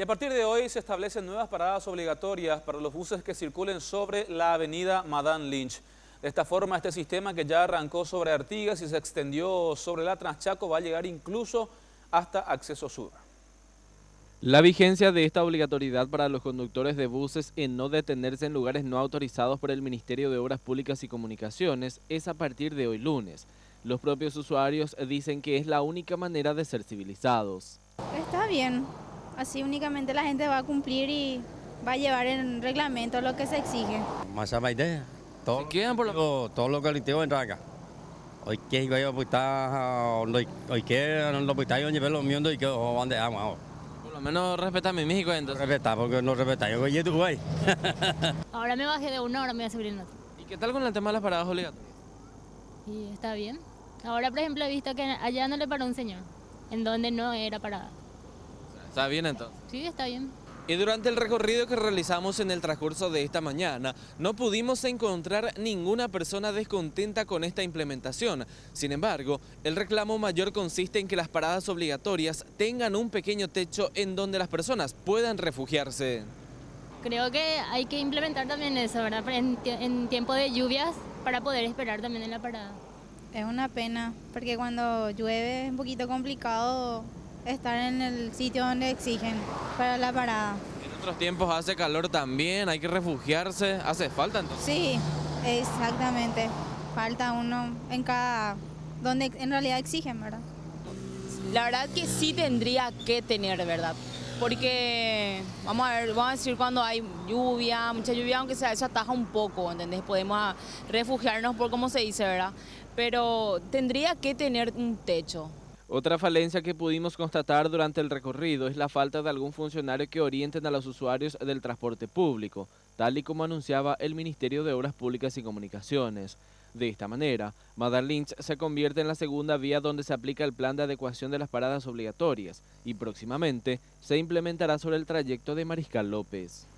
Y a partir de hoy se establecen nuevas paradas obligatorias para los buses que circulen sobre la avenida Madame Lynch. De esta forma, este sistema que ya arrancó sobre Artigas y se extendió sobre la Transchaco va a llegar incluso hasta Acceso Sur. La vigencia de esta obligatoriedad para los conductores de buses en no detenerse en lugares no autorizados por el Ministerio de Obras Públicas y Comunicaciones es a partir de hoy lunes. Los propios usuarios dicen que es la única manera de ser civilizados. Está bien, así únicamente la gente va a cumplir y va a llevar en reglamento lo que se exige. Más a idea. Todo, quedan por todos los colectivos entran acá. Hoy que iba a putar, hoy que no putar yo llevé los míos y que donde vamos. Por lo menos respeta mi México entonces. Respetar porque no respeta yo voy a tu güey. Ahora me bajé de una, ahora me voy a subir en otra. ¿Y qué tal con el tema de las paradas obligatorias? Y está bien. Ahora, por ejemplo, he visto que allá no le paró un señor, en donde no era parada. ¿Está bien entonces? Sí, está bien. Y durante el recorrido que realizamos en el transcurso de esta mañana, no pudimos encontrar ninguna persona descontenta con esta implementación. Sin embargo, el reclamo mayor consiste en que las paradas obligatorias tengan un pequeño techo en donde las personas puedan refugiarse. Creo que hay que implementar también eso, ¿verdad? En tiempo de lluvias, para poder esperar también en la parada. Es una pena, porque cuando llueve es un poquito complicado estar en el sitio donde exigen para la parada. En otros tiempos hace calor también, hay que refugiarse, ¿hace falta entonces? Sí, exactamente. Falta uno en cada, donde en realidad exigen, ¿verdad? La verdad que sí tendría que tener, ¿verdad? Porque, vamos a decir cuando hay lluvia, mucha lluvia, aunque sea eso ataja un poco, ¿entendés? Podemos refugiarnos por como se dice, ¿verdad? Pero tendría que tener un techo. Otra falencia que pudimos constatar durante el recorrido es la falta de algún funcionario que orienten a los usuarios del transporte público, tal y como anunciaba el Ministerio de Obras Públicas y Comunicaciones. De esta manera, Madame Lynch se convierte en la segunda vía donde se aplica el plan de adecuación de las paradas obligatorias y próximamente se implementará sobre el trayecto de Mariscal López.